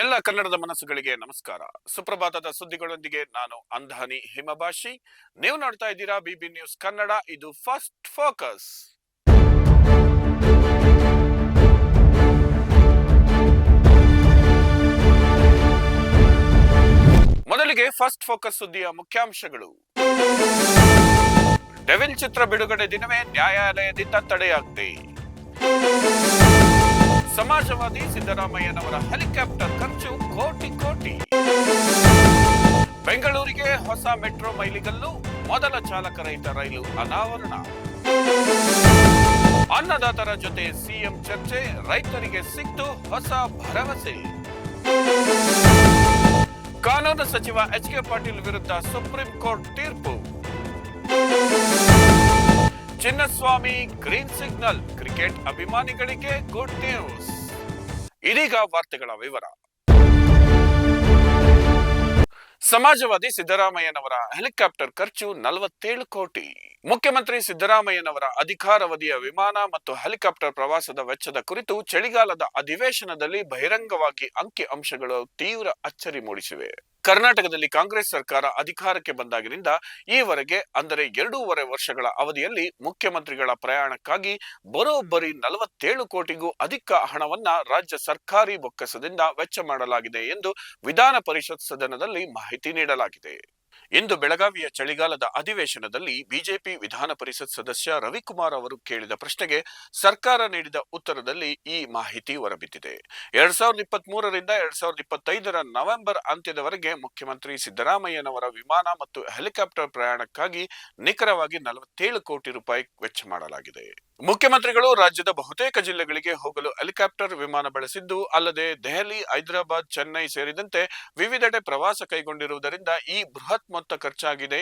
ಎಲ್ಲ ಕನ್ನಡದ ಮನಸ್ಸುಗಳಿಗೆ ನಮಸ್ಕಾರ. ಸುಪ್ರಭಾತದ ಸುದ್ದಿಗಳೊಂದಿಗೆ ನಾನು ಅಂಧಾನಿ ಹಿಮಭಾಷಿ. ನೀವು ನೋಡ್ತಾ ಇದ್ದೀರಾ ಬಿಬಿ ನ್ಯೂಸ್ ಕನ್ನಡ. ಇದು ಫಸ್ಟ್ ಫೋಕಸ್. ಮೊದಲಿಗೆ ಫಸ್ಟ್ ಫೋಕಸ್ ಸುದ್ದಿಯ ಮುಖ್ಯಾಂಶಗಳು. ಡೆವಿಲ್ ಚಿತ್ರ ಬಿಡುಗಡೆ ದಿನವೇ ನ್ಯಾಯಾಲಯದಿಂದ ತಡೆಯಾಜ್ಞೆ. ಸಮಾಜವಾದಿ ಸಿದ್ದರಾಮಯ್ಯನವರ ಹೆಲಿಕಾಪ್ಟರ್ ಖರ್ಚು ಕೋಟಿ ಕೋಟಿ. ಬೆಂಗಳೂರಿಗೆ ಹೊಸ ಮೆಟ್ರೋ ಮೈಲಿಗಲ್ಲು, ಮೊದಲ ಚಾಲಕರಹಿತ ರೈಲು ಅನಾವರಣ. ಅನ್ನದಾತರ ಜೊತೆ ಸಿಎಂ ಚರ್ಚೆ, ರೈತರಿಗೆ ಸಿಕ್ತು ಹೊಸ ಭರವಸೆ. ಕಾನೂನು ಸಚಿವ ಎಚ್.ಕೆ. ಪಾಟೀಲ್ ವಿರುದ್ಧ ಸುಪ್ರೀಂ ಕೋರ್ಟ್ ತೀರ್ಪು. ಚಿನ್ನಸ್ವಾಮಿ ಗ್ರೀನ್ ಸಿಗ್ನಲ್, ಕ್ರಿಕೆಟ್ ಅಭಿಮಾನಿಗಳಿಗೆ ಗುಡ್ ನ್ಯೂಸ್. ಇದೀಗ ವಾರ್ತೆಗಳ ವಿವರ. ಸಮಾಜವಾದಿ ಸಿದ್ದರಾಮಯ್ಯನವರ ಹೆಲಿಕಾಪ್ಟರ್ ಖರ್ಚು 47 ಕೋಟಿ. ಮುಖ್ಯಮಂತ್ರಿ ಸಿದ್ದರಾಮಯ್ಯನವರ ಅಧಿಕಾರಾವಧಿಯ ವಿಮಾನ ಮತ್ತು ಹೆಲಿಕಾಪ್ಟರ್ ಪ್ರವಾಸದ ವೆಚ್ಚದ ಕುರಿತು ಚಳಿಗಾಲದ ಅಧಿವೇಶನದಲ್ಲಿ ಬಹಿರಂಗವಾಗಿ ಅಂಕಿ ಅಂಶಗಳು ತೀವ್ರ ಅಚ್ಚರಿ ಮೂಡಿಸಿವೆ. ಕರ್ನಾಟಕದಲ್ಲಿ ಕಾಂಗ್ರೆಸ್ ಸರ್ಕಾರ ಅಧಿಕಾರಕ್ಕೆ ಬಂದಾಗಿನಿಂದ ಈವರೆಗೆ, ಅಂದರೆ 2.5 ವರ್ಷಗಳ ಅವಧಿಯಲ್ಲಿ ಮುಖ್ಯಮಂತ್ರಿಗಳ ಪ್ರಯಾಣಕ್ಕಾಗಿ ಬರೋಬ್ಬರಿ 47 ಕೋಟಿಗೂ ಅಧಿಕ ಹಣವನ್ನ ರಾಜ್ಯ ಸರ್ಕಾರಿ ಬೊಕ್ಕಸದಿಂದ ವೆಚ್ಚ ಮಾಡಲಾಗಿದೆ ಎಂದು ವಿಧಾನ ಪರಿಷತ್ ಸದನದಲ್ಲಿ ಮಾಹಿತಿ ನೀಡಲಾಗಿದೆ. ಇಂದು ಬೆಳಗಾವಿಯ ಚಳಿಗಾಲದ ಅಧಿವೇಶನದಲ್ಲಿ ಬಿಜೆಪಿ ವಿಧಾನ ಪರಿಷತ್ ಸದಸ್ಯ ರವಿಕುಮಾರ್ ಅವರು ಕೇಳಿದ ಪ್ರಶ್ನೆಗೆ ಸರ್ಕಾರ ನೀಡಿದ ಉತ್ತರದಲ್ಲಿ ಈ ಮಾಹಿತಿ ಹೊರಬಿದ್ದಿದೆ. 2023ರಿಂದ 2025ರ ನವೆಂಬರ್ ಅಂತ್ಯದವರೆಗೆ ಮುಖ್ಯಮಂತ್ರಿ ಸಿದ್ದರಾಮಯ್ಯನವರ ವಿಮಾನ ಮತ್ತು ಹೆಲಿಕಾಪ್ಟರ್ ಪ್ರಯಾಣಕ್ಕಾಗಿ ನಿಖರವಾಗಿ 47 ಕೋಟಿ ರೂಪಾಯಿ ವೆಚ್ಚ ಮಾಡಲಾಗಿದೆ. ಮುಖ್ಯಮಂತ್ರಿಗಳು ರಾಜ್ಯದ ಬಹುತೇಕ ಜಿಲ್ಲೆಗಳಿಗೆ ಹೋಗಲು ಹೆಲಿಕಾಪ್ಟರ್ ವಿಮಾನ ಬಳಸಿದ್ದು, ಅಲ್ಲದೆ ದೆಹಲಿ, ಹೈದರಾಬಾದ್, ಚೆನ್ನೈ ಸೇರಿದಂತೆ ವಿವಿಧೆಡೆ ಪ್ರವಾಸ ಕೈಗೊಂಡಿರುವುದರಿಂದ ಈ ಬೃಹತ್ ಮೊತ್ತ ಖರ್ಚಾಗಿದೆ.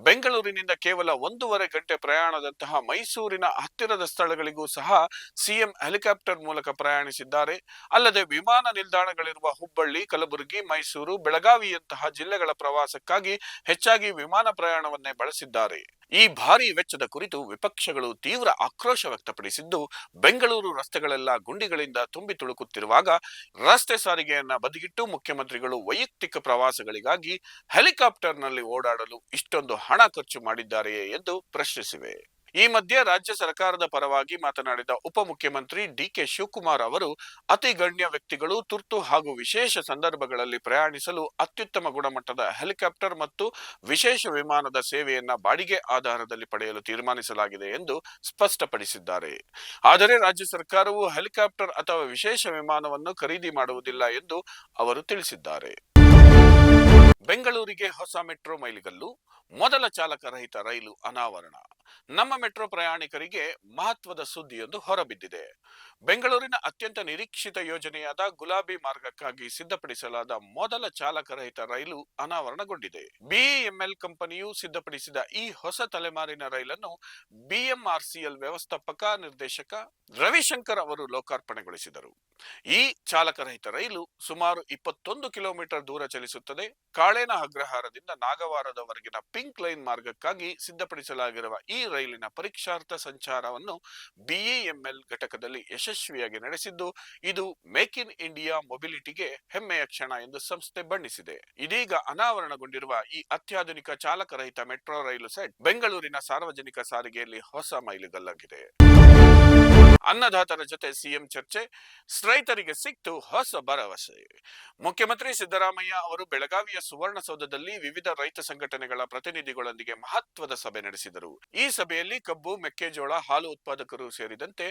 ಬೆಂಗಳೂರಿನಿಂದ ಕೇವಲ 1.5 ಗಂಟೆ ಪ್ರಯಾಣದಂತಹ ಮೈಸೂರಿನ ಹತ್ತಿರದ ಸ್ಥಳಗಳಿಗೂ ಸಹ ಸಿಎಂ ಹೆಲಿಕಾಪ್ಟರ್ ಮೂಲಕ ಪ್ರಯಾಣಿಸಿದ್ದಾರೆ. ಅಲ್ಲದೆ ವಿಮಾನ ನಿಲ್ದಾಣಗಳಿರುವ ಹುಬ್ಬಳ್ಳಿ, ಕಲಬುರಗಿ, ಮೈಸೂರು, ಬೆಳಗಾವಿಯಂತಹ ಜಿಲ್ಲೆಗಳ ಪ್ರವಾಸಕ್ಕಾಗಿ ಹೆಚ್ಚಾಗಿ ವಿಮಾನ ಪ್ರಯಾಣವನ್ನೇ ಬಳಸಿದ್ದಾರೆ. ಈ ಭಾರಿ ವೆಚ್ಚದ ಕುರಿತು ವಿಪಕ್ಷಗಳು ತೀವ್ರ ಆಕ್ರೋಶ ವ್ಯಕ್ತಪಡಿಸಿದ್ದು, ಬೆಂಗಳೂರು ರಸ್ತೆಗಳೆಲ್ಲ ಗುಂಡಿಗಳಿಂದ ತುಂಬಿ ತುಳುಕುತ್ತಿರುವಾಗ ರಸ್ತೆ ಸಾರಿಗೆಯನ್ನ ಬದಿಗಿಟ್ಟು ಮುಖ್ಯಮಂತ್ರಿಗಳು ವೈಯಕ್ತಿಕ ಪ್ರವಾಸಗಳಿಗಾಗಿ ಹೆಲಿಕಾಪ್ಟರ್ನಲ್ಲಿ ಓಡಾಡಲು ಇಷ್ಟೊಂದು ಹಣ ಖರ್ಚು ಮಾಡಿದ್ದಾರೆಯೇ ಎಂದು ಪ್ರಶ್ನಿಸಿವೆ. ಈ ಮಧ್ಯೆ ರಾಜ್ಯ ಸರ್ಕಾರದ ಪರವಾಗಿ ಮಾತನಾಡಿದ ಉಪಮುಖ್ಯಮಂತ್ರಿ ಡಿ.ಕೆ. ಶಿವಕುಮಾರ್ ಅವರು, ಅತಿ ಗಣ್ಯ ವ್ಯಕ್ತಿಗಳು ತುರ್ತು ಹಾಗೂ ವಿಶೇಷ ಸಂದರ್ಭಗಳಲ್ಲಿ ಪ್ರಯಾಣಿಸಲು ಅತ್ಯುತ್ತಮ ಗುಣಮಟ್ಟದ ಹೆಲಿಕಾಪ್ಟರ್ ಮತ್ತು ವಿಶೇಷ ವಿಮಾನದ ಸೇವೆಯನ್ನ ಬಾಡಿಗೆ ಆಧಾರದಲ್ಲಿ ಪಡೆಯಲು ತೀರ್ಮಾನಿಸಲಾಗಿದೆ ಎಂದು ಸ್ಪಷ್ಟಪಡಿಸಿದ್ದಾರೆ. ಆದರೆ ರಾಜ್ಯ ಸರ್ಕಾರವು ಹೆಲಿಕಾಪ್ಟರ್ ಅಥವಾ ವಿಶೇಷ ವಿಮಾನವನ್ನು ಖರೀದಿ ಮಾಡುವುದಿಲ್ಲ ಎಂದು ಅವರು ತಿಳಿಸಿದ್ದಾರೆ. ಬೆಂಗಳೂರಿಗೆ ಹೊಸ ಮೆಟ್ರೋ ಮೈಲಿಗಲ್ಲು, ಮೊದಲ ಚಾಲಕರಹಿತ ರೈಲು ಅನಾವರಣ. ನಮ್ಮ ಮೆಟ್ರೋ ಪ್ರಯಾಣಿಕರಿಗೆ ಮಹತ್ವದ ಸುದ್ದಿಯೊಂದು ಹೊರಬಿದ್ದಿದೆ. ಬೆಂಗಳೂರಿನ ಅತ್ಯಂತ ನಿರೀಕ್ಷಿತ ಯೋಜನೆಯಾದ ಗುಲಾಬಿ ಮಾರ್ಗಕ್ಕಾಗಿ ಸಿದ್ಧಪಡಿಸಲಾದ ಮೊದಲ ಚಾಲಕರಹಿತ ರೈಲು ಅನಾವರಣಗೊಂಡಿದೆ. ಬಿಇಎಂಎಲ್ ಕಂಪನಿಯು ಸಿದ್ಧಪಡಿಸಿದ ಈ ಹೊಸ ತಲೆಮಾರಿನ ರೈಲನ್ನು ಬಿಎಂಆರ್ಸಿಎಲ್ ವ್ಯವಸ್ಥಾಪಕ ನಿರ್ದೇಶಕ ರವಿಶಂಕರ್ ಅವರು ಲೋಕಾರ್ಪಣೆಗೊಳಿಸಿದರು. ಈ ಚಾಲಕರಹಿತ ರೈಲು ಸುಮಾರು 21 ಕಿಲೋಮೀಟರ್ ದೂರ ಚಲಿಸುತ್ತದೆ. ಕಾಳೇನ ಅಗ್ರಹಾರದಿಂದ ನಾಗವಾರದವರೆಗಿನ ಪಿಂಕ್ ಲೈನ್ ಮಾರ್ಗಕ್ಕಾಗಿ ಸಿದ್ಧಪಡಿಸಲಾಗಿರುವ ಈ ರೈಲಿನ ಪರೀಕ್ಷಾರ್ಥ ಸಂಚಾರವನ್ನು ಬಿಇಎಂಎಲ್ ಘಟಕದಲ್ಲಿ ಯಶಸ್ವಿಯಾಗಿ ನಡೆಸಿದ್ದು, ಇದು ಮೇಕ್ ಇನ್ ಇಂಡಿಯಾ ಮೊಬಿಲಿಟಿಗೆ ಹೆಮ್ಮೆಯ ಕ್ಷಣ ಎಂದು ಸಂಸ್ಥೆ ಬಣ್ಣಿಸಿದೆ. ಇದೀಗ ಅನಾವರಣಗೊಂಡಿರುವ ಈ ಅತ್ಯಾಧುನಿಕ ಚಾಲಕರಹಿತ ಮೆಟ್ರೋ ರೈಲು ಸೆಟ್ ಬೆಂಗಳೂರಿನ ಸಾರ್ವಜನಿಕ ಸಾರಿಗೆಯಲ್ಲಿ ಹೊಸ ಮೈಲಿಗಲ್ಲಾಗಿದೆ. ಅನ್ನದಾತರ ಜೊತೆ ಸಿಎಂ ಚರ್ಚೆ, ರೈತರಿಗೆ ಸಿಕ್ತು ಹೊಸ ಭರವಸೆ. ಮುಖ್ಯಮಂತ್ರಿ ಸಿದ್ದರಾಮಯ್ಯ ಅವರು ಬೆಳಗಾವಿಯ ಸುವರ್ಣಸೌಧದಲ್ಲಿ ವಿವಿಧ ರೈತ ಸಂಘಟನೆಗಳ ಪ್ರತಿನಿಧಿಗಳೊಂದಿಗೆ ಮಹತ್ವದ ಸಭೆ ನಡೆಸಿದರು. ಈ ಸಭೆಯಲ್ಲಿ ಕಬ್ಬು, ಮೆಕ್ಕೆಜೋಳ, ಹಾಲು ಉತ್ಪಾದಕರು ಸೇರಿದಂತೆ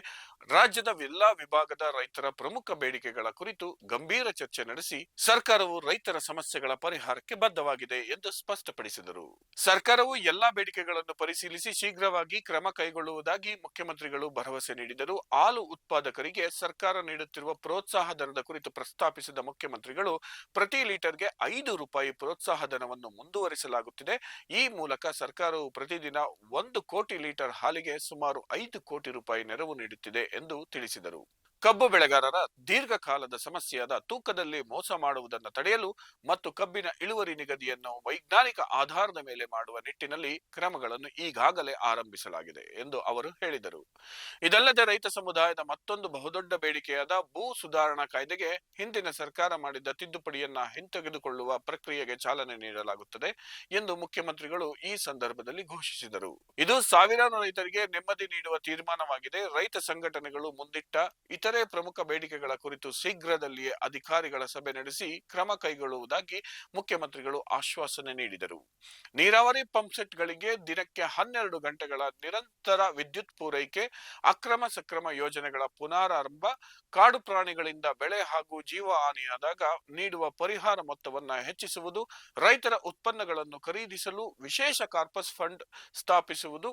ರಾಜ್ಯದ ಎಲ್ಲಾ ವಿಭಾಗದ ರೈತರ ಪ್ರಮುಖ ಬೇಡಿಕೆಗಳ ಕುರಿತು ಗಂಭೀರ ಚರ್ಚೆ ನಡೆಸಿ ಸರ್ಕಾರವು ರೈತರ ಸಮಸ್ಯೆಗಳ ಪರಿಹಾರಕ್ಕೆ ಬದ್ಧವಾಗಿದೆ ಎಂದು ಸ್ಪಷ್ಟಪಡಿಸಿದರು. ಸರ್ಕಾರವು ಎಲ್ಲಾ ಬೇಡಿಕೆಗಳನ್ನು ಪರಿಶೀಲಿಸಿ ಶೀಘ್ರವಾಗಿ ಕ್ರಮ ಕೈಗೊಳ್ಳುವುದಾಗಿ ಮುಖ್ಯಮಂತ್ರಿಗಳು ಭರವಸೆ ನೀಡಿದರು. ಹಾಲು ಉತ್ಪಾದಕರಿಗೆ ಸರ್ಕಾರ ನೀಡುತ್ತಿರುವ ಪ್ರೋತ್ಸಾಹ ಧನದ ಕುರಿತು ಪ್ರಸ್ತಾಪಿಸಿದ ಮುಖ್ಯಮಂತ್ರಿಗಳು, ಪ್ರತಿ ಲೀಟರ್ಗೆ 5 ರೂಪಾಯಿ ಪ್ರೋತ್ಸಾಹ ಧನವನ್ನು ಮುಂದುವರಿಸಲಾಗುತ್ತಿದೆ. ಈ ಮೂಲಕ ಸರ್ಕಾರವು ಪ್ರತಿದಿನ 1 ಕೋಟಿ ಲೀಟರ್ ಹಾಲಿಗೆ ಸುಮಾರು 5 ಕೋಟಿ ರೂಪಾಯಿ ನೆರವು ನೀಡುತ್ತಿದೆ ಎಂದು ತಿಳಿಸಿದರು. ಕಬ್ಬು ಬೆಳೆಗಾರರ ದೀರ್ಘಕಾಲದ ಸಮಸ್ಯೆಯಾದ ತೂಕದಲ್ಲಿ ಮೋಸ ಮಾಡುವುದನ್ನು ತಡೆಯಲು ಮತ್ತು ಕಬ್ಬಿನ ಇಳುವರಿ ನಿಗದಿಯನ್ನು ವೈಜ್ಞಾನಿಕ ಆಧಾರದ ಮೇಲೆ ಮಾಡುವ ನಿಟ್ಟಿನಲ್ಲಿ ಕ್ರಮಗಳನ್ನು ಈಗಾಗಲೇ ಆರಂಭಿಸಲಾಗಿದೆ ಎಂದು ಅವರು ಹೇಳಿದರು. ಇದಲ್ಲದೆ ರೈತ ಸಮುದಾಯದ ಮತ್ತೊಂದು ಬಹುದೊಡ್ಡ ಬೇಡಿಕೆಯಾದ ಭೂ ಸುಧಾರಣಾ ಕಾಯ್ದೆಗೆ ಹಿಂದಿನ ಸರ್ಕಾರ ಮಾಡಿದ್ದ ತಿದ್ದುಪಡಿಯನ್ನ ಹಿಂತೆಗೆದುಕೊಳ್ಳುವ ಪ್ರಕ್ರಿಯೆಗೆ ಚಾಲನೆ ನೀಡಲಾಗುತ್ತದೆ ಎಂದು ಮುಖ್ಯಮಂತ್ರಿಗಳು ಈ ಸಂದರ್ಭದಲ್ಲಿ ಘೋಷಿಸಿದರು. ಇದು ಸಾವಿರಾರು ರೈತರಿಗೆ ನೆಮ್ಮದಿ ನೀಡುವ ತೀರ್ಮಾನವಾಗಿದೆ. ರೈತ ಸಂಘಟನೆಗಳು ಮುಂದಿಟ್ಟ ಇತರೆ ಪ್ರಮುಖ ಬೇಡಿಕೆಗಳ ಕುರಿತು ಶೀಘ್ರದಲ್ಲಿಯೇ ಅಧಿಕಾರಿಗಳ ಸಭೆ ನಡೆಸಿ ಕ್ರಮ ಕೈಗೊಳ್ಳುವುದಾಗಿ ಮುಖ್ಯಮಂತ್ರಿಗಳು ಆಶ್ವಾಸನೆ ನೀಡಿದರು. ನೀರಾವರಿ ಪಂಪ್ಸೆಟ್ಗಳಿಗೆ ದಿನಕ್ಕೆ 12 ಗಂಟೆಗಳ ನಿರಂತರ ವಿದ್ಯುತ್ ಪೂರೈಕೆ, ಅಕ್ರಮ ಸಕ್ರಮ ಯೋಜನೆಗಳ ಪುನರಾರಂಭ, ಕಾಡು ಪ್ರಾಣಿಗಳಿಂದ ಬೆಳೆ ಹಾಗೂ ಜೀವ ಹಾನಿಯಾದಾಗ ನೀಡುವ ಪರಿಹಾರ ಮೊತ್ತವನ್ನು ಹೆಚ್ಚಿಸುವುದು, ರೈತರ ಉತ್ಪನ್ನಗಳನ್ನು ಖರೀದಿಸಲು ವಿಶೇಷ ಕಾರ್ಪಸ್ ಫಂಡ್ ಸ್ಥಾಪಿಸುವುದು,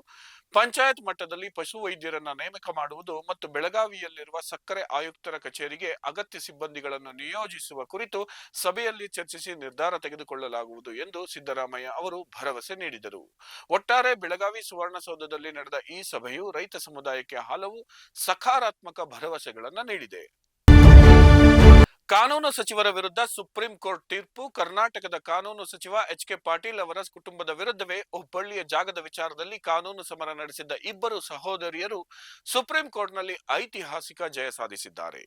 ಪಂಚಾಯತ್ ಮಟ್ಟದಲ್ಲಿ ಪಶು ವೈದ್ಯರನ್ನ ನೇಮಕ ಮಾಡುವುದು ಮತ್ತು ಬೆಳಗಾವಿಯಲ್ಲಿರುವ ಸಕ್ಕರೆ ಆಯುಕ್ತರ ಕಚೇರಿಗೆ ಅಗತ್ಯ ಸಿಬ್ಬಂದಿಗಳನ್ನು ನಿಯೋಜಿಸುವ ಕುರಿತು ಸಭೆಯಲ್ಲಿ ಚರ್ಚಿಸಿ ನಿರ್ಧಾರ ತೆಗೆದುಕೊಳ್ಳಲಾಗುವುದು ಎಂದು ಸಿದ್ದರಾಮಯ್ಯ ಅವರು ಭರವಸೆ ನೀಡಿದರು. ಒಟ್ಟಾರೆ ಬೆಳಗಾವಿ ಸುವರ್ಣಸೌಧದಲ್ಲಿ ನಡೆದ ಈ ಸಭೆಯು ರೈತ ಸಮುದಾಯಕ್ಕೆ ಹಲವು ಸಕಾರಾತ್ಮಕ ಭರವಸೆಗಳನ್ನು ನೀಡಿದೆ. ಕಾನೂನು ಸಚಿವರ ವಿರುದ್ಧ ಸುಪ್ರೀಂ ಕೋರ್ಟ್ ತೀರ್ಪು. ಕರ್ನಾಟಕದ ಕಾನೂನು ಸಚಿವ ಎಚ್.ಕೆ. ಪಾಟೀಲ್ ಅವರ ಕುಟುಂಬದ ವಿರುದ್ಧವೇ ಹುಬ್ಬಳ್ಳಿಯ ಜಾಗದ ವಿಚಾರದಲ್ಲಿ ಕಾನೂನು ಸಮರ ನಡೆಸಿದ್ದ ಇಬ್ಬರು ಸಹೋದರಿಯರು ಸುಪ್ರೀಂ ಕೋರ್ಟ್ನಲ್ಲಿ ಐತಿಹಾಸಿಕ ಜಯ ಸಾಧಿಸಿದ್ದಾರೆ.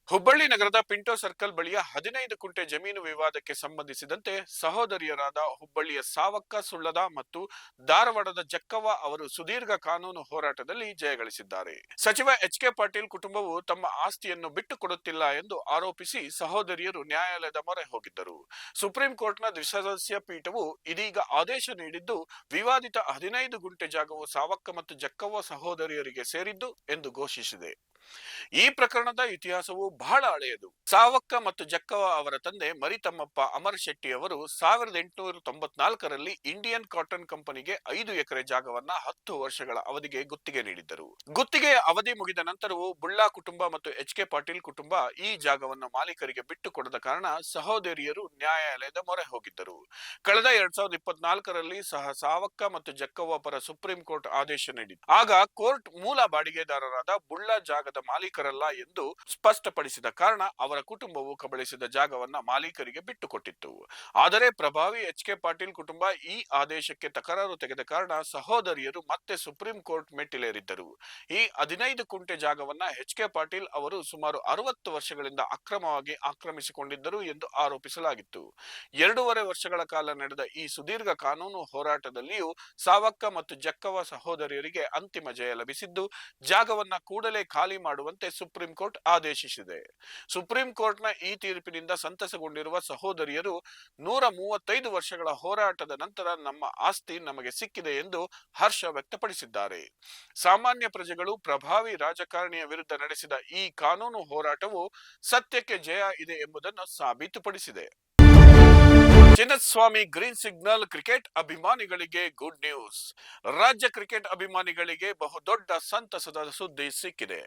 ಹುಬ್ಬಳ್ಳಿ ನಗರದ ಪಿಂಟೋ ಸರ್ಕಲ್ ಬಳಿಯ 15 ಕುಂಟೆ ಜಮೀನು ವಿವಾದಕ್ಕೆ ಸಂಬಂಧಿಸಿದಂತೆ ಸಹೋದರಿಯರಾದ ಹುಬ್ಬಳ್ಳಿಯ ಸಾವಕ್ಕ ಸುಳ್ಳದ ಮತ್ತು ಧಾರವಾಡದ ಜಕ್ಕವ್ವ ಅವರು ಸುದೀರ್ಘ ಕಾನೂನು ಹೋರಾಟದಲ್ಲಿ ಜಯಗಳಿಸಿದ್ದಾರೆ. ಸಚಿವ ಎಚ್.ಕೆ. ಪಾಟೀಲ್ ಕುಟುಂಬವು ತಮ್ಮ ಆಸ್ತಿಯನ್ನು ಬಿಟ್ಟು ಕೊಡುತ್ತಿಲ್ಲ ಎಂದು ಆರೋಪಿಸಿ ಸಹೋದರಿಯರು ನ್ಯಾಯಾಲಯದ ಮೊರೆ ಹೋಗಿದ್ದರು. ಸುಪ್ರೀಂ ಕೋರ್ಟ್ನ ದ್ವಿಸದಸ್ಯ ಪೀಠವು ಇದೀಗ ಆದೇಶ ನೀಡಿದ್ದು, ವಿವಾದಿತ 15 ಗುಂಟೆ ಜಾಗವು ಸಾವಕ್ಕ ಮತ್ತು ಜಕ್ಕವ್ವ ಸಹೋದರಿಯರಿಗೆ ಸೇರಿದ್ದು ಎಂದು ಘೋಷಿಸಿದೆ. ಈ ಪ್ರಕರಣದ ಇತಿಹಾಸವು ಬಹಳ ಹಳೆಯದು. ಸಾವಕ್ಕ ಮತ್ತು ಜಕ್ಕವ್ವ ಅವರ ತಂದೆ ಮರಿತಮ್ಮಪ್ಪ ಅಮರ್ ಶೆಟ್ಟಿ ಅವರು 1894ರಲ್ಲಿ ಇಂಡಿಯನ್ ಕಾಟನ್ ಕಂಪನಿಗೆ 5 ಎಕರೆ ಜಾಗವನ್ನ 10 ವರ್ಷಗಳ ಅವಧಿಗೆ ಗುತ್ತಿಗೆ ನೀಡಿದ್ದರು. ಗುತ್ತಿಗೆಯ ಅವಧಿ ಮುಗಿದ ನಂತರವೂ ಬುಳ್ಳಾ ಕುಟುಂಬ ಮತ್ತು ಎಚ್.ಕೆ. ಪಾಟೀಲ್ ಕುಟುಂಬ ಈ ಜಾಗವನ್ನು ಮಾಲೀಕರಿಗೆ ಬಿಟ್ಟು ಕೊಡದ ಕಾರಣ ಸಹೋದರಿಯರು ನ್ಯಾಯಾಲಯದ ಮೊರೆ ಹೋಗಿದ್ದರು. ಕಳೆದ 2024ರಲ್ಲಿ ಸಹ ಸಾವಕ್ಕ ಮತ್ತು ಜಕ್ಕವ್ವ ಪರ ಸುಪ್ರೀಂ ಕೋರ್ಟ್ ಆದೇಶ ನೀಡಿತು. ಆಗ ಕೋರ್ಟ್ ಮೂಲ ಬಾಡಿಗೆದಾರರಾದ ಬುಳ್ಳಾ ಜಾಗದ ಮಾಲೀಕರಲ್ಲ ಎಂದು ಸ್ಪಷ್ಟಪಡಿಸಿದ ಕಾರಣ ಅವರ ಕುಟುಂಬವು ಕಬಳಿಸಿದ ಜಾಗವನ್ನ ಮಾಲೀಕರಿಗೆ ಬಿಟ್ಟುಕೊಟ್ಟಿತ್ತು. ಆದರೆ ಪ್ರಭಾವಿ ಎಚ್.ಕೆ. ಪಾಟೀಲ್ ಕುಟುಂಬ ಈ ಆದೇಶಕ್ಕೆ ತಕರಾರು ತೆಗೆದ ಕಾರಣ ಸಹೋದರಿಯರು ಮತ್ತೆ ಸುಪ್ರೀಂ ಕೋರ್ಟ್ ಮೆಟ್ಟಿಲೇರಿದ್ದರು. ಈ 15 ಕುಂಟೆ ಜಾಗವನ್ನ ಎಚ್.ಕೆ. ಪಾಟೀಲ್ ಅವರು ಸುಮಾರು 60 ವರ್ಷಗಳಿಂದ ಅಕ್ರಮವಾಗಿ ಆಕ್ರಮಿಸಿಕೊಂಡಿದ್ದರು ಎಂದು ಆರೋಪಿಸಲಾಗಿತ್ತು. 2.5 ವರ್ಷಗಳ ಕಾಲ ನಡೆದ ಈ ಸುದೀರ್ಘ ಕಾನೂನು ಹೋರಾಟದಲ್ಲಿಯೂ ಸಾವಕ್ಕ ಮತ್ತು ಜಕ್ಕವ್ವ ಸಹೋದರಿಯರಿಗೆ ಅಂತಿಮ ಜಯ ಲಭಿಸಿದ್ದು, ಜಾಗವನ್ನ ಕೂಡಲೇ ಖಾಲಿ ಮಾಡುವಂತೆ ಸುಪ್ರೀಂ ಕೋರ್ಟ್ ಆದೇಶಿಸಿದೆ. ಸುಪ್ರೀಂ ಕೋರ್ಟ್ನ ಈ ತೀರ್ಪಿನಿಂದ ಸಂತಸಗೊಂಡಿರುವ ಸಹೋದರಿಯರು 135 ವರ್ಷಗಳ ಹೋರಾಟದ ನಂತರ ನಮ್ಮ ಆಸ್ತಿ ನಮಗೆ ಸಿಕ್ಕಿದೆ ಎಂದು ಹರ್ಷ ವ್ಯಕ್ತಪಡಿಸಿದ್ದಾರೆ. ಸಾಮಾನ್ಯ ಪ್ರಜೆಗಳು ಪ್ರಭಾವಿ ರಾಜಕಾರಣಿಯ ವಿರುದ್ಧ ನಡೆಸಿದ ಈ ಕಾನೂನು ಹೋರಾಟವು ಸತ್ಯಕ್ಕೆ ಜಯ ಇದೆ ಎಂಬುದನ್ನು ಸಾಬೀತುಪಡಿಸಿದೆ. Chinnaswamy green signal. ಕ್ರಿಕೆಟ್ ಅಭಿಮಾನಿಗಳಿಗೆ ಗುಡ್ ನ್ಯೂಸ್. ರಾಜ್ಯ ಕ್ರಿಕೆಟ್ ಅಭಿಮಾನಿಗಳಿಗೆ ಬಹುದೊಡ್ಡ ಸಂತಸದ ಸುದ್ದಿ ಸಿಕ್ಕಿದೆ.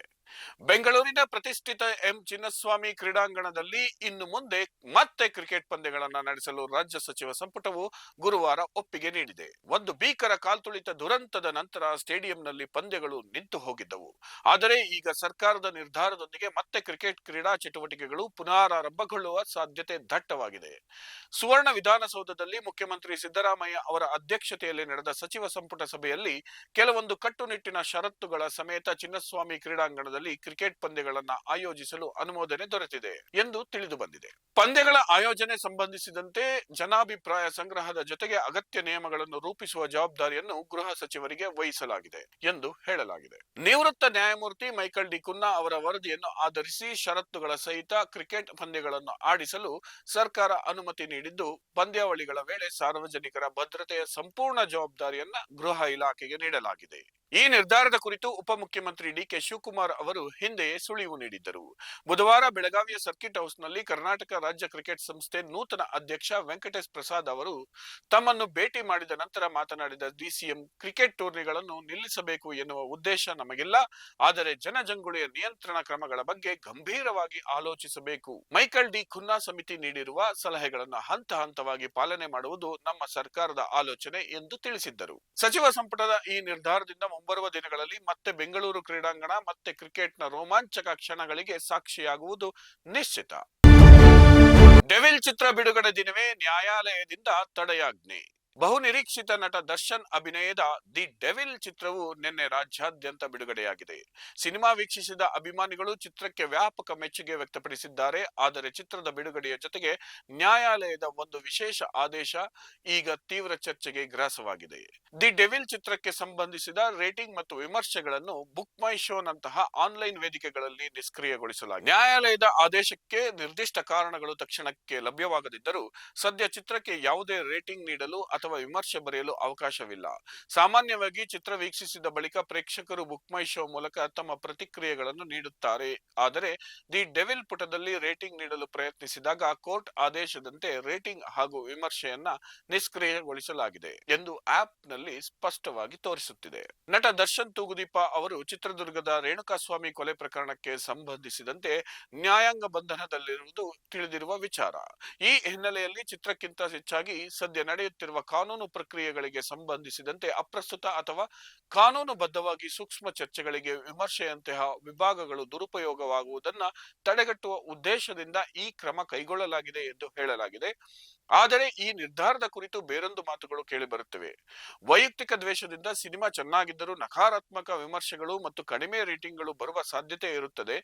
ಬೆಂಗಳೂರಿನ ಪ್ರತಿಷ್ಠಿತ ಎಂ ಚಿನ್ನಸ್ವಾಮಿ ಕ್ರೀಡಾಂಗಣದಲ್ಲಿ ಇನ್ನು ಮುಂದೆ ಮತ್ತೆ ಕ್ರಿಕೆಟ್ ಪಂದ್ಯಗಳನ್ನು ನಡೆಸಲು ರಾಜ್ಯ ಸಚಿವ ಸಂಪುಟವು ಗುರುವಾರ ಒಪ್ಪಿಗೆ ನೀಡಿದೆ. ಒಂದು ಭೀಕರ ಕಾಲ್ತುಳಿತ ದುರಂತದ ನಂತರ ಸ್ಟೇಡಿಯಂನಲ್ಲಿ ಪಂದ್ಯಗಳು ನಿಂತು ಹೋಗಿದ್ದವು. ಆದರೆ ಈಗ ಸರ್ಕಾರದ ನಿರ್ಧಾರದೊಂದಿಗೆ ಮತ್ತೆ ಕ್ರಿಕೆಟ್ ಕ್ರೀಡಾ ಚಟುವಟಿಕೆಗಳು ಪುನರಾರಂಭಗೊಳ್ಳುವ ಸಾಧ್ಯತೆ ದಟ್ಟವಾಗಿದೆ. ಸುವರ್ಣ ವಿಧಾನಸೌಧದಲ್ಲಿ ಮುಖ್ಯಮಂತ್ರಿ ಸಿದ್ದರಾಮಯ್ಯ ಅವರ ಅಧ್ಯಕ್ಷತೆಯಲ್ಲಿ ನಡೆದ ಸಚಿವ ಸಂಪುಟ ಸಭೆಯಲ್ಲಿ ಕೆಲವೊಂದು ಕಟ್ಟುನಿಟ್ಟಿನ ಷರತ್ತುಗಳ ಸಮೇತ ಚಿನ್ನಸ್ವಾಮಿ ಕ್ರೀಡಾಂಗಣದಲ್ಲಿ ಕ್ರಿಕೆಟ್ ಪಂದ್ಯಗಳನ್ನ ಆಯೋಜಿಸಲು ಅನುಮೋದನೆ ದೊರೆತಿದೆ ಎಂದು ತಿಳಿದು ಬಂದಿದೆ. ಪಂದ್ಯಗಳ ಆಯೋಜನೆ ಸಂಬಂಧಿಸಿದಂತೆ ಜನಾಭಿಪ್ರಾಯ ಸಂಗ್ರಹದ ಜೊತೆಗೆ ಅಗತ್ಯ ನಿಯಮಗಳನ್ನು ರೂಪಿಸುವ ಜವಾಬ್ದಾರಿಯನ್ನು ಗೃಹ ಸಚಿವರಿಗೆ ವಹಿಸಲಾಗಿದೆ ಎಂದು ಹೇಳಲಾಗಿದೆ. ನಿವೃತ್ತ ನ್ಯಾಯಮೂರ್ತಿ ಮೈಕಲ್ ಡಿ ಕುನ್ನಾ ಅವರ ವರದಿಯನ್ನು ಆಧರಿಸಿ ಷರತ್ತುಗಳ ಸಹಿತ ಕ್ರಿಕೆಟ್ ಪಂದ್ಯಗಳನ್ನು ಆಡಿಸಲು ಸರ್ಕಾರ ಅನುಮತಿ ನೀಡಿದ್ದು, ಪಂದ್ಯಾವಳಿಗಳ ವೇಳೆ ಸಾರ್ವಜನಿಕರ ಭದ್ರತೆಯ ಸಂಪೂರ್ಣ ಜವಾಬ್ದಾರಿಯನ್ನ ಗೃಹ ಇಲಾಖೆಗೆ ನೀಡಲಾಗಿದೆ. ಈ ನಿರ್ಧಾರದ ಕುರಿತು ಉಪಮುಖ್ಯಮಂತ್ರಿ ಡಿ.ಕೆ. ಶಿವಕುಮಾರ್ ಅವರು ಹಿಂದೆಯೇ ಸುಳಿವು ನೀಡಿದ್ದರು. ಬುಧವಾರ ಬೆಳಗಾವಿಯ ಸರ್ಕಿಟ್ ಹೌಸ್ನಲ್ಲಿ ಕರ್ನಾಟಕ ರಾಜ್ಯ ಕ್ರಿಕೆಟ್ ಸಂಸ್ಥೆ ನೂತನ ಅಧ್ಯಕ್ಷ ವೆಂಕಟೇಶ್ ಪ್ರಸಾದ್ ಅವರು ತಮ್ಮನ್ನು ಭೇಟಿ ಮಾಡಿದ ನಂತರ ಮಾತನಾಡಿದ ಡಿಸಿಎಂ, ಕ್ರಿಕೆಟ್ ಟೂರ್ನಿಗಳನ್ನು ನಿಲ್ಲಿಸಬೇಕು ಎನ್ನುವ ಉದ್ದೇಶ ನಮಗಿಲ್ಲ, ಆದರೆ ಜನಜಂಗುಳಿಯ ನಿಯಂತ್ರಣ ಕ್ರಮಗಳ ಬಗ್ಗೆ ಗಂಭೀರವಾಗಿ ಆಲೋಚಿಸಬೇಕು. ಮೈಕಲ್ ಡಿ ಕುನ್ನಾ ಸಮಿತಿ ನೀಡಿರುವ ಸಲಹೆಗಳನ್ನು ಹಂತ ಹಂತವಾಗಿ ಪಾಲನೆ ಮಾಡುವುದು ನಮ್ಮ ಸರ್ಕಾರದ ಆಲೋಚನೆ ಎಂದು ತಿಳಿಸಿದ್ದರು. ಸಚಿವ ಸಂಪುಟದ ಈ ನಿರ್ಧಾರದಿಂದ ಮುಂಬರುವ ದಿನಗಳಲ್ಲಿ ಮತ್ತೆ ಬೆಂಗಳೂರು ಕ್ರೀಡಾಂಗಣ ಮತ್ತೆ ಕ್ರಿಕೆಟ್ನ ರೋಮಾಂಚಕ ಕ್ಷಣಗಳಿಗೆ ಸಾಕ್ಷಿಯಾಗುವುದು ನಿಶ್ಚಿತ. ಡೆವಿಲ್ ಚಿತ್ರ ಬಿಡುಗಡೆ ದಿನವೇ ನ್ಯಾಯಾಲಯದಿಂದ ತಡೆಯಾಜ್ಞೆ. ಬಹು ನಿರೀಕ್ಷಿತ ನಟ ದರ್ಶನ್ ಅಭಿನಯದ ದಿ ಡೆವಿಲ್ ಚಿತ್ರವು ನಿನ್ನೆ ರಾಜ್ಯಾದ್ಯಂತ ಬಿಡುಗಡೆಯಾಗಿದೆ. ಸಿನಿಮಾ ವೀಕ್ಷಿಸಿದ ಅಭಿಮಾನಿಗಳು ಚಿತ್ರಕ್ಕೆ ವ್ಯಾಪಕ ಮೆಚ್ಚುಗೆ ವ್ಯಕ್ತಪಡಿಸಿದ್ದಾರೆ. ಆದರೆ ಚಿತ್ರದ ಬಿಡುಗಡೆಯ ಜೊತೆಗೆ ನ್ಯಾಯಾಲಯದ ಒಂದು ವಿಶೇಷ ಆದೇಶ ಈಗ ತೀವ್ರ ಚರ್ಚೆಗೆ ಗ್ರಾಸವಾಗಿದೆ. ದಿ ಡೆವಿಲ್ ಚಿತ್ರಕ್ಕೆ ಸಂಬಂಧಿಸಿದ ರೇಟಿಂಗ್ ಮತ್ತು ವಿಮರ್ಶೆಗಳನ್ನು ಬುಕ್ ಮೈ ಶೋ ನಂತಹ ಆನ್ಲೈನ್ ವೇದಿಕೆಗಳಲ್ಲಿ ನಿಷ್ಕ್ರಿಯಗೊಳಿಸಲಾಗಿದೆ. ನ್ಯಾಯಾಲಯದ ಆದೇಶಕ್ಕೆ ನಿರ್ದಿಷ್ಟ ಕಾರಣಗಳು ತಕ್ಷಣಕ್ಕೆ ಲಭ್ಯವಾಗದಿದ್ದರೂ ಸದ್ಯ ಚಿತ್ರಕ್ಕೆ ಯಾವುದೇ ರೇಟಿಂಗ್ ನೀಡಲು ಅಥವಾ ವಿಮರ್ಶೆ ಬರೆಯಲು ಅವಕಾಶವಿಲ್ಲ. ಸಾಮಾನ್ಯವಾಗಿ ಚಿತ್ರ ವೀಕ್ಷಿಸಿದ ಬಳಿಕ ಪ್ರೇಕ್ಷಕರು ಬುಕ್ ಮೈ ಶೋ ಮೂಲಕ ತಮ್ಮ ಪ್ರತಿಕ್ರಿಯೆಗಳನ್ನು ನೀಡುತ್ತಾರೆ. ಆದರೆ ದಿ ಡೆವಿಲ್ ಪುಟದಲ್ಲಿ ರೇಟಿಂಗ್ ನೀಡಲು ಪ್ರಯತ್ನಿಸಿದಾಗ ಕೋರ್ಟ್ ಆದೇಶದಂತೆ ರೇಟಿಂಗ್ ಹಾಗೂ ವಿಮರ್ಶೆಯನ್ನ ನಿಷ್ಕ್ರಿಯಗೊಳಿಸಲಾಗಿದೆ ಎಂದು ಆಪ್ ನಲ್ಲಿ ಸ್ಪಷ್ಟವಾಗಿ ತೋರಿಸುತ್ತಿದೆ. ನಟ ದರ್ಶನ್ ತೂಗುದೀಪ ಅವರು ಚಿತ್ರದುರ್ಗದ ರೇಣುಕಾಸ್ವಾಮಿ ಕೊಲೆ ಪ್ರಕರಣಕ್ಕೆ ಸಂಬಂಧಿಸಿದಂತೆ ನ್ಯಾಯಾಂಗ ಬಂಧನದಲ್ಲಿರುವುದು ತಿಳಿದಿರುವ ವಿಚಾರ. ಈ ಹಿನ್ನೆಲೆಯಲ್ಲಿ ಚಿತ್ರಕ್ಕಿಂತ ಹೆಚ್ಚಾಗಿ ಸದ್ಯ ನಡೆಯುತ್ತಿರುವ ಕಾನೂನು ಪ್ರಕ್ರಿಯೆಗಳಿಗೆ ಸಂಬಂಧಿಸಿದಂತೆ ಅಪ್ರಸ್ತುತ ಅಥವಾ ಕಾನೂನುಬದ್ಧವಾಗಿ ಸೂಕ್ಷ್ಮ ಚರ್ಚೆಗಳಿಗೆ ವಿಮರ್ಶೆಯಂತಹ ವಿಭಾಗಗಳು ದುರುಪಯೋಗವಾಗುವುದನ್ನು ತಡೆಗಟ್ಟುವ ಉದ್ದೇಶದಿಂದ ಈ ಕ್ರಮ ಕೈಗೊಳ್ಳಲಾಗಿದೆ ಎಂದು ಹೇಳಲಾಗಿದೆ. ಆದರೆ ಈ ನಿರ್ಧಾರದ ಕುರಿತು ಬೇರೊಂದು ಮಾತುಗಳು ಕೇಳಿಬರುತ್ತಿವೆ. ವೈಯಕ್ತಿಕ ದ್ವೇಷದಿಂದ ಸಿನಿಮಾ ಚೆನ್ನಾಗಿದ್ದರೂ ನಕಾರಾತ್ಮಕ ವಿಮರ್ಶೆಗಳು ಮತ್ತು ಕಡಿಮೆ ರೇಟಿಂಗ್ಗಳು ಬರುವ ಸಾಧ್ಯತೆ ಇರುತ್ತದೆ.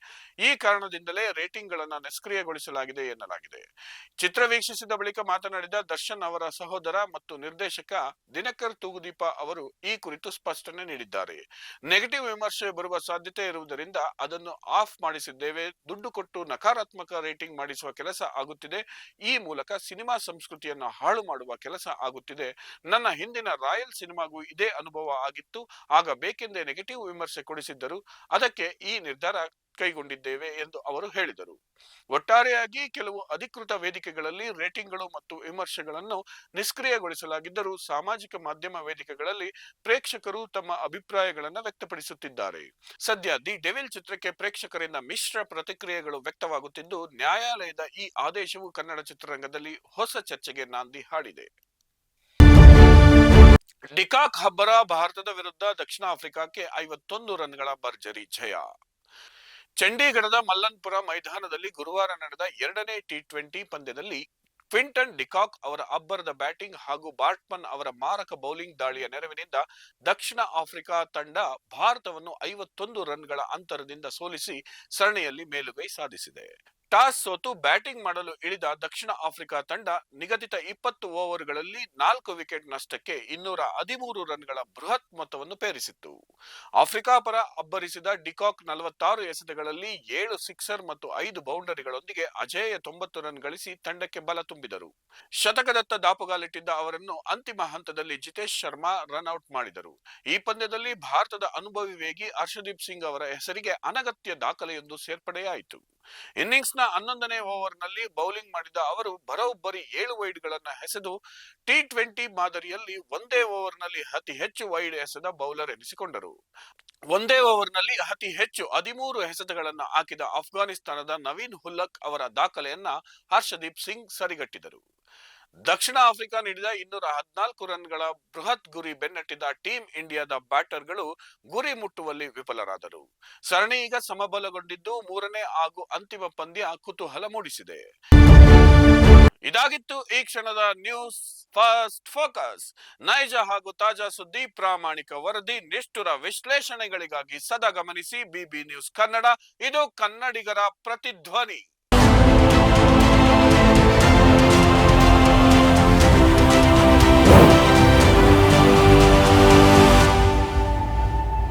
ಈ ಕಾರಣದಿಂದಲೇ ರೇಟಿಂಗ್ಗಳನ್ನು ನಿಷ್ಕ್ರಿಯಗೊಳಿಸಲಾಗಿದೆ ಎನ್ನಲಾಗಿದೆ. ಚಿತ್ರ ವೀಕ್ಷಿಸಿದ ಬಳಿಕ ಮಾತನಾಡಿದ ದರ್ಶನ್ ಅವರ ಸಹೋದರ ಮತ್ತು ನಿರ್ದೇಶಕ ದಿನಕರ್ ತೂಗುದೀಪ ಅವರು ಈ ಕುರಿತು ಸ್ಪಷ್ಟನೆ ನೀಡಿದ್ದಾರೆ. ನೆಗೆಟಿವ್ ವಿಮರ್ಶೆ ಬರುವ ಸಾಧ್ಯತೆ ಇರುವುದರಿಂದ ಅದನ್ನು ಆಫ್ ಮಾಡಿಸಿದ್ದೇವೆ. ದುಡ್ಡು ಕೊಟ್ಟು ನಕಾರಾತ್ಮಕ ರೇಟಿಂಗ್ ಮಾಡಿಸುವ ಕೆಲಸ ಆಗುತ್ತಿದೆ. ಈ ಮೂಲಕ ಸಿನಿಮಾ ಸಂಸ್ಕೃತಿಯನ್ನು ಹಾಳು ಮಾಡುವ ಕೆಲಸ ಆಗುತ್ತಿದೆ. ನನ್ನ ಹಿಂದಿನ ರಾಯಲ್ ಸಿನಿಮಾಗೂ ಇದೇ ಅನುಭವ ಆಗಿತ್ತು. ಆಗ ಬೇಕೆಂದೇ ನೆಗೆಟಿವ್ ವಿಮರ್ಶೆ ಕೊಡಿಸಿದ್ದರು. ಅದಕ್ಕೆ ಈ ನಿರ್ಧಾರ ಕೈಗೊಂಡಿದ್ದೇವೆ ಎಂದು ಅವರು ಹೇಳಿದರು. ಒಟ್ಟಾರೆಯಾಗಿ ಕೆಲವು ಅಧಿಕೃತ ವೇದಿಕೆಗಳಲ್ಲಿ ರೇಟಿಂಗ್ಗಳು ಮತ್ತು ವಿಮರ್ಶೆಗಳನ್ನು ನಿಷ್ಕ್ರಿಯಗೊಳಿಸಲಾಗಿದ್ದರೂ ಸಾಮಾಜಿಕ ಮಾಧ್ಯಮ ವೇದಿಕೆಗಳಲ್ಲಿ ಪ್ರೇಕ್ಷಕರು ತಮ್ಮ ಅಭಿಪ್ರಾಯಗಳನ್ನು ವ್ಯಕ್ತಪಡಿಸುತ್ತಿದ್ದಾರೆ. ಸದ್ಯ ದಿ ಡೆವಿಲ್ ಚಿತ್ರಕ್ಕೆ ಪ್ರೇಕ್ಷಕರಿಂದ ಮಿಶ್ರ ಪ್ರತಿಕ್ರಿಯೆಗಳು ವ್ಯಕ್ತವಾಗುತ್ತಿದ್ದು, ನ್ಯಾಯಾಲಯದ ಈ ಆದೇಶವು ಕನ್ನಡ ಚಿತ್ರರಂಗದಲ್ಲಿ ಹೊಸ ಚರ್ಚೆಗೆ ನಾಂದಿ ಹಾಡಿದೆ. ಡಿಕಾಕ್ ಹಬ್ಬರ ಭಾರತದ ವಿರುದ್ಧ ದಕ್ಷಿಣ ಆಫ್ರಿಕಾಕ್ಕೆ 51 ರನ್ಗಳ ಭರ್ಜರಿ ಜಯ. ಚಂಡೀಗಢದ ಮಲ್ಲನ್ಪುರ ಮೈದಾನದಲ್ಲಿ ಗುರುವಾರ ನಡೆದ 2ನೇ ಟಿ20 ಪಂದ್ಯದಲ್ಲಿ ಕ್ವಿಂಟನ್ ಡಿಕಾಕ್ ಅವರ ಅಬ್ಬರದ ಬ್ಯಾಟಿಂಗ್ ಹಾಗೂ ಬಾರ್ಟ್ಮನ್ ಅವರ ಮಾರಕ ಬೌಲಿಂಗ್ ದಾಳಿಯ ನೆರವಿನಿಂದ ದಕ್ಷಿಣ ಆಫ್ರಿಕಾ ತಂಡ ಭಾರತವನ್ನು 51 ರನ್ಗಳ ಅಂತರದಿಂದ ಸೋಲಿಸಿ ಸರಣಿಯಲ್ಲಿ ಮೇಲುಗೈ ಸಾಧಿಸಿದೆ. ಟಾಸ್ ಸೋತು ಬ್ಯಾಟಿಂಗ್ ಮಾಡಲು ಇಳಿದ ದಕ್ಷಿಣ ಆಫ್ರಿಕಾ ತಂಡ ನಿಗದಿತ 20 ಓವರ್ಗಳಲ್ಲಿ 4 ವಿಕೆಟ್ ನಷ್ಟಕ್ಕೆ 213 ರನ್ಗಳ ಬೃಹತ್ ಮೊತ್ತವನ್ನು ಪೇರಿಸಿತ್ತು. ಆಫ್ರಿಕಾ ಪರ ಅಬ್ಬರಿಸಿದ ಡಿಕಾಕ್ 46 ಎಸೆತಗಳಲ್ಲಿ 7 ಸಿಕ್ಸರ್ ಮತ್ತು 5 ಬೌಂಡರಿಗಳೊಂದಿಗೆ ಅಜೇಯ 90 ರನ್ ಗಳಿಸಿ ತಂಡಕ್ಕೆ ಬಲ ತುಂಬಿದರು. ಶತಕದತ್ತ ದಾಪುಗಾಲಿಟ್ಟಿದ್ದ ಅವರನ್ನು ಅಂತಿಮ ಹಂತದಲ್ಲಿ ಜಿತೇಶ್ ಶರ್ಮಾ ರನ್ಔಟ್ ಮಾಡಿದರು. ಈ ಪಂದ್ಯದಲ್ಲಿ ಭಾರತದ ಅನುಭವಿ ವೇಗಿ ಹರ್ಷದೀಪ್ ಸಿಂಗ್ ಅವರ ಹೆಸರಿಗೆ ಅನಗತ್ಯ ದಾಖಲೆಯೊಂದು ಸೇರ್ಪಡೆಯಾಯಿತು. ಇನ್ನಿಂಗ್ಸ್ನ 11ನೇ ಓವರ್ನಲ್ಲಿ ಬೌಲಿಂಗ್ ಮಾಡಿದ ಅವರು ಬರೋಬ್ಬರಿ 7 ವೈಡ್ಗಳನ್ನು ಎಸೆದು ಟಿ20 ಮಾದರಿಯಲ್ಲಿ ಒಂದೇ ಓವರ್ನಲ್ಲಿ ಅತಿ ಹೆಚ್ಚು ವೈಡ್ ಎಸೆದ ಬೌಲರ್ ಎನಿಸಿಕೊಂಡರು. ಒಂದೇ ಓವರ್ನಲ್ಲಿ ಅತಿ ಹೆಚ್ಚು 13 ಎಸೆತಗಳನ್ನು ಹಾಕಿದ ಅಫ್ಘಾನಿಸ್ತಾನದ ನವೀನ್ ಹುಲ್ಲಕ್ ಅವರ ದಾಖಲೆಯನ್ನ ಹರ್ಷದೀಪ್ ಸಿಂಗ್ ಸರಿಗಟ್ಟಿದರು. ದಕ್ಷಿಣ ಆಫ್ರಿಕಾ ನೀಡಿದ 214 ರನ್ಗಳ ಬೃಹತ್ ಗುರಿ ಬೆನ್ನಟ್ಟಿದ ಟೀಂ ಇಂಡಿಯಾದ ಬ್ಯಾಟರ್ಗಳು ಗುರಿ ಮುಟ್ಟುವಲ್ಲಿ ವಿಫಲರಾದರು. ಸರಣಿ ಈಗ ಸಮಬಲಗೊಂಡಿದ್ದು 3ನೇ ಹಾಗೂ ಅಂತಿಮ ಪಂದ್ಯ ಕುತೂಹಲ ಮೂಡಿಸಿದೆ. ಇದಾಗಿತ್ತು ಈ ಕ್ಷಣದ ನ್ಯೂಸ್ ಫಸ್ಟ್ ಫೋಕಸ್. ನೈಜ ಹಾಗೂ ತಾಜಾ ಸುದ್ದಿ, ಪ್ರಾಮಾಣಿಕ ವರದಿ, ನಿಷ್ಠುರ ವಿಶ್ಲೇಷಣೆಗಳಿಗಾಗಿ ಸದಾ ಗಮನಿಸಿ ಬಿಬಿ ನ್ಯೂಸ್ ಕನ್ನಡ. ಇದು ಕನ್ನಡಿಗರ ಪ್ರತಿಧ್ವನಿ.